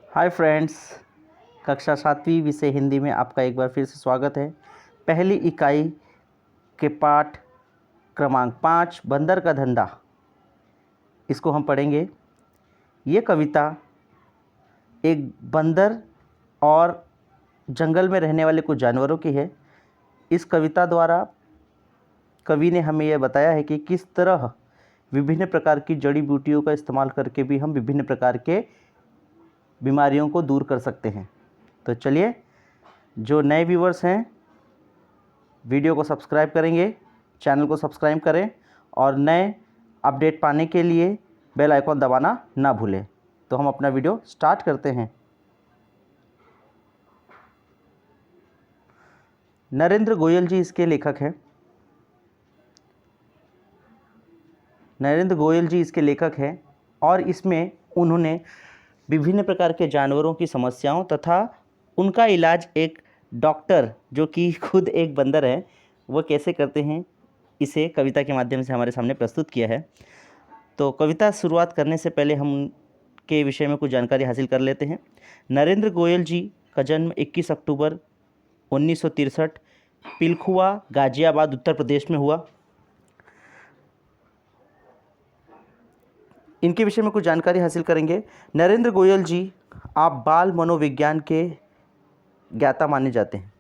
Hi friends, कक्षा 7वीं विषय हिंदी में आपका एक बार फिर से स्वागत है। पहली इकाई के पाठ क्रमांक 5 बंदर का धंधा, इसको हम पढ़ेंगे। ये कविता एक बंदर और जंगल में रहने वाले कुछ जानवरों की है। इस कविता द्वारा कवि ने हमें यह बताया है कि किस तरह विभिन्न प्रकार की जड़ी बूटियों का इस्तेमाल करके भी हम विभिन्न प्रकार के बीमारियों को दूर कर सकते हैं। तो चलिए, जो नए व्यूवर्स हैं वीडियो को सब्सक्राइब करेंगे, चैनल को सब्सक्राइब करें और नए अपडेट पाने के लिए बेल आइकॉन दबाना ना भूलें। तो हम अपना वीडियो स्टार्ट करते हैं। नरेंद्र गोयल जी इसके लेखक हैं। नरेंद्र गोयल जी इसके लेखक हैं और इसमें उन्होंने विभिन्न प्रकार के जानवरों की समस्याओं तथा उनका इलाज एक डॉक्टर जो कि खुद एक बंदर है वो कैसे करते हैं, इसे कविता के माध्यम से हमारे सामने प्रस्तुत किया है। तो कविता शुरुआत करने से पहले हम उनके विषय में कुछ जानकारी हासिल कर लेते हैं। नरेंद्र गोयल जी का जन्म 21 अक्टूबर 1963 पिलखुआ, गाजियाबाद, उत्तर प्रदेश में हुआ। इनके विषय में कुछ जानकारी हासिल करेंगे। नरेंद्र गोयल जी आप बाल मनोविज्ञान के ज्ञाता माने जाते हैं।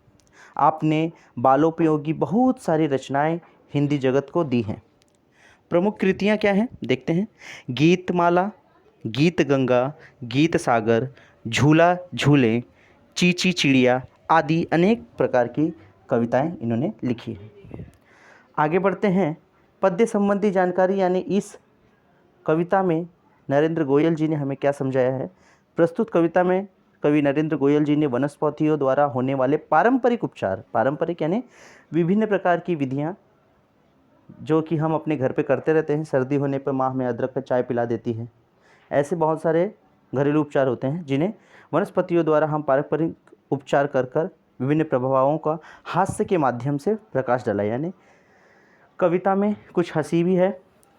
आपने बालोपयोगी बहुत सारी रचनाएं हिंदी जगत को दी हैं। प्रमुख कृतियां क्या हैं देखते हैं। गीतमाला, गीत गंगा, गीत सागर, झूला झूले, चींची चिड़िया आदि अनेक प्रकार की कविताएं इन्होंने लिखी हैं। आगे बढ़ते हैं। पद्य संबंधी जानकारी यानी इस कविता में नरेंद्र गोयल जी ने हमें क्या समझाया है। प्रस्तुत कविता में कवि नरेंद्र गोयल जी ने वनस्पतियों द्वारा होने वाले पारंपरिक उपचार, पारंपरिक यानी विभिन्न प्रकार की विधियां जो कि हम अपने घर पे करते रहते हैं। सर्दी होने पर माँ हमें अदरक का चाय पिला देती है। ऐसे बहुत सारे घरेलू उपचार होते हैं जिन्हें वनस्पतियों द्वारा हम पारंपरिक उपचार कर कर विभिन्न प्रभावों का हास्य के माध्यम से प्रकाश डाला। यानी कविता में कुछ हंसी भी है,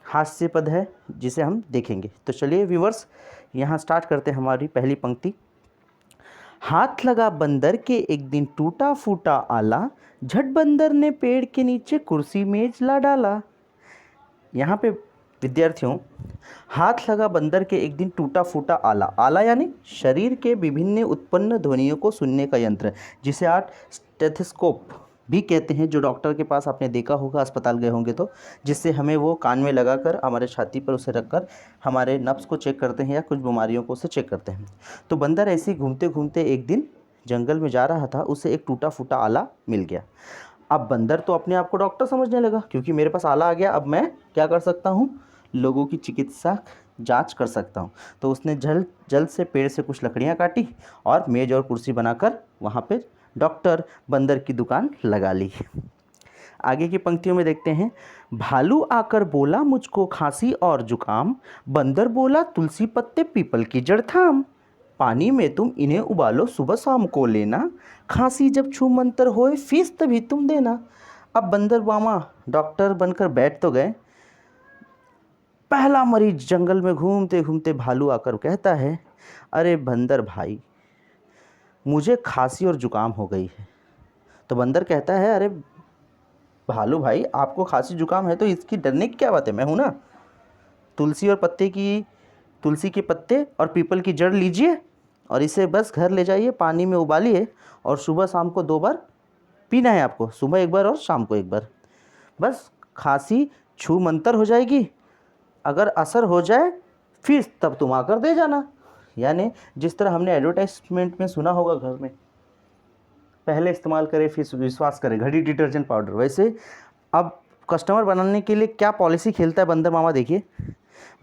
हास्य पद है जिसे हम देखेंगे। तो चलिए व्यूवर्स, यहाँ स्टार्ट करते हैं हमारी पहली पंक्ति। हाथ लगा बंदर के एक दिन टूटा फूटा आला, झट बंदर ने पेड़ के नीचे कुर्सी मेज ला डाला। यहाँ पे विद्यार्थियों, हाथ लगा बंदर के एक दिन टूटा फूटा आला, आला यानी शरीर के विभिन्न उत्पन्न ध्वनियों को सुनने का यंत्र, जिसे आप स्टेथोस्कोप भी कहते हैं, जो डॉक्टर के पास आपने देखा होगा, अस्पताल गए होंगे तो, जिससे हमें वो कान में लगाकर हमारे छाती पर उसे रखकर हमारे नब्ज़ को चेक करते हैं या कुछ बीमारियों को उसे चेक करते हैं। तो बंदर ऐसे ही घूमते घूमते एक दिन जंगल में जा रहा था, उसे एक टूटा फूटा आला मिल गया। अब बंदर तो अपने आप को डॉक्टर समझने लगा, क्योंकि मेरे पास आला आ गया, अब मैं क्या कर सकता हूँ, लोगों की चिकित्सा जांच कर सकता हूँ। तो उसने जल्द से पेड़ से कुछ लकड़ियाँ काटी और मेज और कुर्सी बनाकर वहाँ पर डॉक्टर बंदर की दुकान लगा ली। आगे की पंक्तियों में देखते हैं। भालू आकर बोला मुझको खांसी और जुकाम, बंदर बोला तुलसी पत्ते पीपल की जड़ थाम, पानी में तुम इन्हें उबालो सुबह शाम को लेना, खांसी जब छू मंतर होए फीस तभी तुम देना। अब बंदर मामा डॉक्टर बनकर बैठ तो गए। पहला मरीज जंगल में घूमते घूमते भालू आकर कहता है, अरे बंदर भाई, मुझे खांसी और जुकाम हो गई है। तो बंदर कहता है, अरे भालू भाई, आपको खांसी जुकाम है तो इसकी डरने की क्या बात है, मैं हूँ ना। तुलसी के पत्ते और पीपल की जड़ लीजिए और इसे बस घर ले जाइए, पानी में उबालिए और सुबह शाम को 2 बार पीना है आपको, सुबह एक बार और शाम को एक बार। बस खांसी छू मंतर हो जाएगी, अगर असर हो जाए फीस तब तुम आकर दे जाना। यानी जिस तरह हमने एडवर्टाइजमेंट में सुना होगा, घर में पहले इस्तेमाल करें फिर विश्वास करें, घड़ी डिटर्जेंट पाउडर, वैसे अब कस्टमर बनाने के लिए क्या पॉलिसी खेलता है बंदर मामा। देखिए,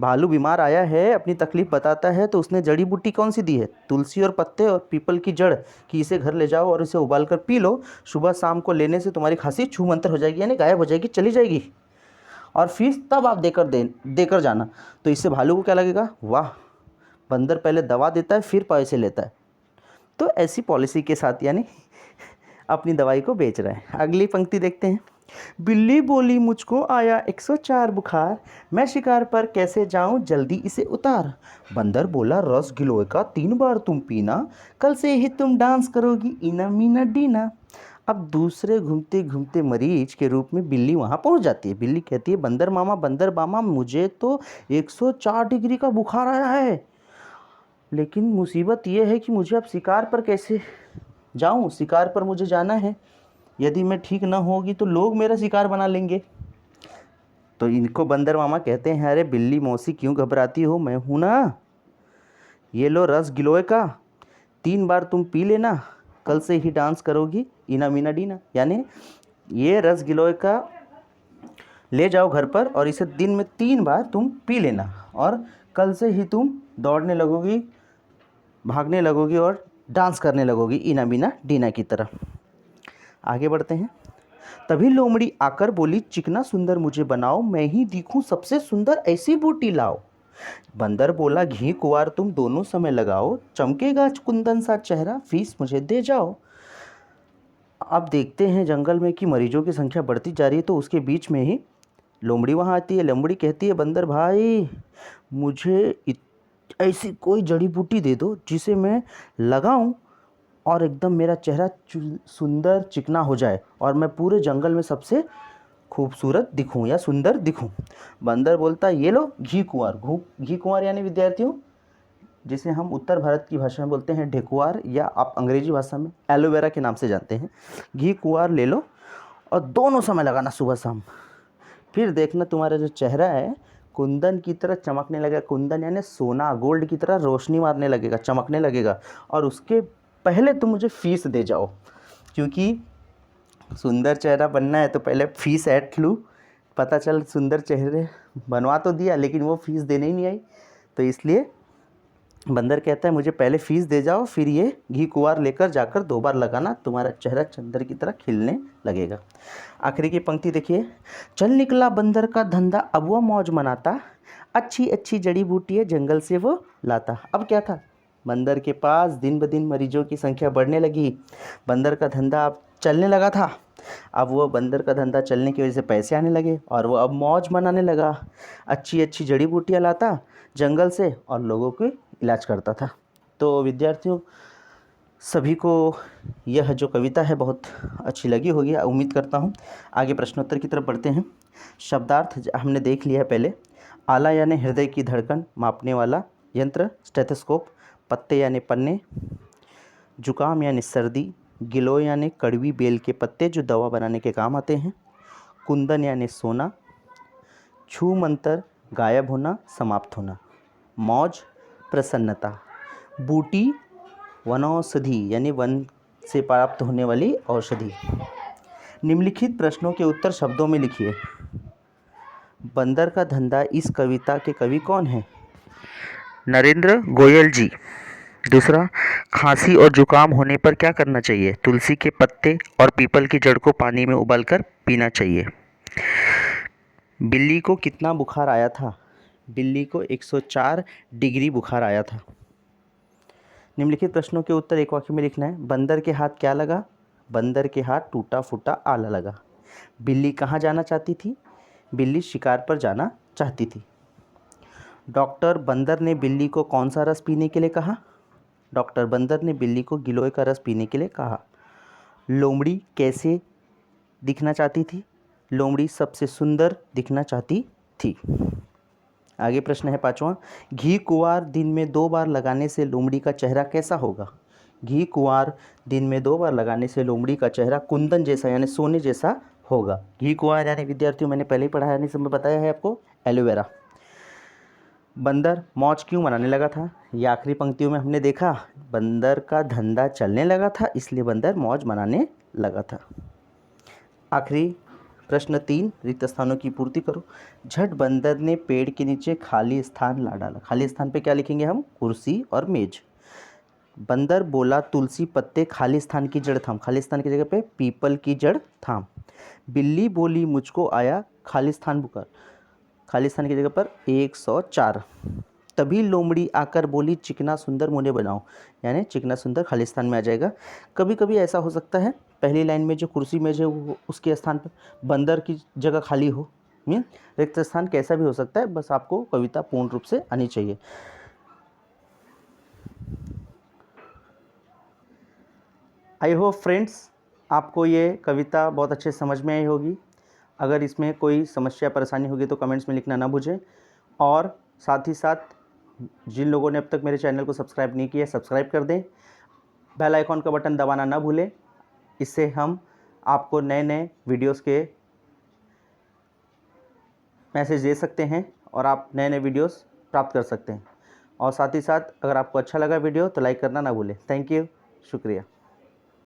भालू बीमार आया है, अपनी तकलीफ़ बताता है, तो उसने जड़ी बूटी कौन सी दी है, तुलसी और पत्ते और पीपल की जड़, कि इसे घर ले जाओ और इसे उबाल कर पी लो, सुबह शाम को लेने से तुम्हारी खांसी छू मंतर हो जाएगी, यानी गायब हो जाएगी, चली जाएगी, और फीस तब आप देकर जाना। तो इससे भालू को क्या लगेगा, वाह, बंदर पहले दवा देता है फिर पैसे लेता है। तो ऐसी पॉलिसी के साथ यानी अपनी दवाई को बेच रहा है। अगली पंक्ति देखते हैं। बिल्ली बोली मुझको आया 104 बुखार, मैं शिकार पर कैसे जाऊं जल्दी इसे उतार। बंदर बोला रस गिलोय का 3 बार तुम पीना, कल से ही तुम डांस करोगी इना मीना डीना। अब दूसरे घूमते घूमते मरीज के रूप में बिल्ली वहाँ पहुँच जाती है। बिल्ली कहती है बंदर मामा मुझे तो 104 डिग्री का बुखार आया है, लेकिन मुसीबत यह है कि मुझे अब शिकार पर कैसे जाऊं, शिकार पर मुझे जाना है, यदि मैं ठीक ना होगी तो लोग मेरा शिकार बना लेंगे। तो इनको बंदर मामा कहते हैं अरे बिल्ली मौसी क्यों घबराती हो, मैं हूं ना, ये लो रस गिलोय का 3 बार तुम पी लेना, कल से ही डांस करोगी इना मीना डीना। यानी ये रस गिलोय का ले जाओ घर पर और इसे दिन में 3 बार तुम पी लेना, और कल से ही तुम दौड़ने लगोगी, भागने लगोगी और डांस करने लगोगी इना मीना डीना की तरह। आगे बढ़ते हैं। तभी लोमड़ी आकर बोली चिकना सुंदर मुझे बनाओ, मैं ही दिखूं सबसे सुंदर ऐसी बूटी लाओ। बंदर बोला घी कुंवार तुम दोनों समय लगाओ, चमकेगा कुंदन सा चेहरा फीस मुझे दे जाओ। अब देखते हैं जंगल में कि मरीजों की संख्या बढ़ती जा रही है, तो उसके बीच में ही लोमड़ी वहाँ आती है। लोमड़ी कहती है बंदर भाई मुझे ऐसी कोई जड़ी बूटी दे दो जिसे मैं लगाऊं और एकदम मेरा चेहरा सुंदर चिकना हो जाए और मैं पूरे जंगल में सबसे खूबसूरत दिखूं या सुंदर दिखूं। बंदर बोलता ये लो घी कुंवार। घी कुंवार यानी विद्यार्थियों जिसे हम उत्तर भारत की भाषा में बोलते हैं ढेकुआर, या आप अंग्रेजी भाषा में एलोवेरा के नाम से जानते हैं। घी कुंवार ले लो और दोनों समय लगाना सुबह शाम, फिर देखना तुम्हारा जो चेहरा है कुंदन की तरह चमकने लगेगा। कुंदन यानी सोना, गोल्ड की तरह रोशनी मारने लगेगा, चमकने लगेगा। और उसके पहले तुम मुझे फीस दे जाओ, क्योंकि सुंदर चेहरा बनना है तो पहले फीस ऐड लूँ। पता चल सुंदर चेहरे बनवा तो दिया लेकिन वो फीस देने ही नहीं आई, तो इसलिए बंदर कहता है मुझे पहले फीस दे जाओ, फिर ये घी कुंवार लेकर जाकर 2 बार लगाना, तुम्हारा चेहरा चंदर की तरह खिलने लगेगा। आखिरी की पंक्ति देखिए। चल निकला बंदर का धंधा अब वो मौज मनाता, अच्छी अच्छी जड़ी बूटियाँ जंगल से वो लाता। अब क्या था, बंदर के पास दिन ब दिन मरीजों की संख्या बढ़ने लगी, बंदर का धंधा अब चलने लगा था। अब वो बंदर का धंधा चलने की वजह से पैसे आने लगे और वो अब मौज मनाने लगा, अच्छी अच्छी जड़ी बूटियाँ लाता जंगल से और लोगों की इलाज करता था। तो विद्यार्थियों सभी को यह जो कविता है बहुत अच्छी लगी होगी, उम्मीद करता हूँ। आगे प्रश्नोत्तर की तरफ बढ़ते हैं। शब्दार्थ हमने देख लिया है पहले। आला यानी हृदय की धड़कन मापने वाला यंत्र स्टेथोस्कोप, पत्ते यानी पन्ने, जुकाम यानी सर्दी, गिलोय यानी कड़वी बेल के पत्ते जो दवा बनाने के काम आते हैं, कुंदन यानी सोना, छू मंतर गायब होना समाप्त होना, मौज प्रसन्नता, बूटी वनौषधि यानी वन से प्राप्त होने वाली औषधि। निम्नलिखित प्रश्नों के उत्तर शब्दों में लिखिए। बंदर का धंधा इस कविता के कवि कौन हैं? नरेंद्र गोयल जी। दूसरा, खांसी और जुकाम होने पर क्या करना चाहिए? तुलसी के पत्ते और पीपल की जड़ को पानी में उबालकर पीना चाहिए। बिल्ली को कितना बुखार आया था? बिल्ली को 104 डिग्री बुखार आया था। निम्नलिखित प्रश्नों के उत्तर एक वाक्य में लिखना है। बंदर के हाथ क्या लगा? बंदर के हाथ टूटा फूटा आला लगा। बिल्ली कहाँ जाना चाहती थी? बिल्ली शिकार पर जाना चाहती थी। डॉक्टर बंदर ने बिल्ली को कौन सा रस पीने के लिए कहा? डॉक्टर बंदर ने बिल्ली को गिलोय का रस पीने के लिए कहा। लोमड़ी कैसे दिखना चाहती थी? लोमड़ी सबसे सुंदर दिखना चाहती थी। आगे प्रश्न है 5वां। घी कुंवार दिन में 2 बार लगाने से लोमड़ी का चेहरा कैसा होगा? घी कुंवार दिन में 2 बार लगाने से लोमड़ी का चेहरा कुंदन जैसा यानी सोने जैसा होगा। घी कुंवार यानी विद्यार्थियों मैंने पहले ही पढ़ा है, नहीं सब में बताया है आपको, एलोवेरा। बंदर मौज क्यों मनाने लगा था? ये आखिरी पंक्तियों में हमने देखा, बंदर का धंधा चलने लगा था इसलिए बंदर मौज मनाने लगा था। आखिरी प्रश्न 3, रिक्त स्थानों की पूर्ति करो। झट बंदर ने पेड़ के नीचे खाली स्थान ला डाला। खाली स्थान पे क्या लिखेंगे हम? कुर्सी और मेज। बंदर बोला तुलसी पत्ते खाली स्थान की जड़ थाम। खाली स्थान की जगह पे पीपल की जड़ थाम। बिल्ली बोली मुझको आया खाली स्थान बुखार। खाली स्थान की जगह पर 104। तभी लोमड़ी आकर बोली चिकना सुंदर मुझे बनाओ, यानी चिकना सुंदर खाली स्थान में आ जाएगा। कभी कभी ऐसा हो सकता है पहली लाइन में जो कुर्सी मेज है वो उसके स्थान पर बंदर की जगह खाली हो। रिक्त स्थान कैसा भी हो सकता है, बस आपको कविता पूर्ण रूप से आनी चाहिए। आई होप फ्रेंड्स आपको ये कविता बहुत अच्छे से समझ में आई होगी। अगर इसमें कोई समस्या परेशानी होगी तो कमेंट्स में लिखना ना भूलें, और साथ ही साथ जिन लोगों ने अब तक मेरे चैनल को सब्सक्राइब नहीं किया सब्सक्राइब कर दें, बेल आइकॉन का बटन दबाना ना भूलें। इससे हम आपको नए नए वीडियोस के मैसेज दे सकते हैं और आप नए नए वीडियोस प्राप्त कर सकते हैं। और साथ ही साथ अगर आपको अच्छा लगा वीडियो तो लाइक करना ना भूलें। थैंक यू, शुक्रिया।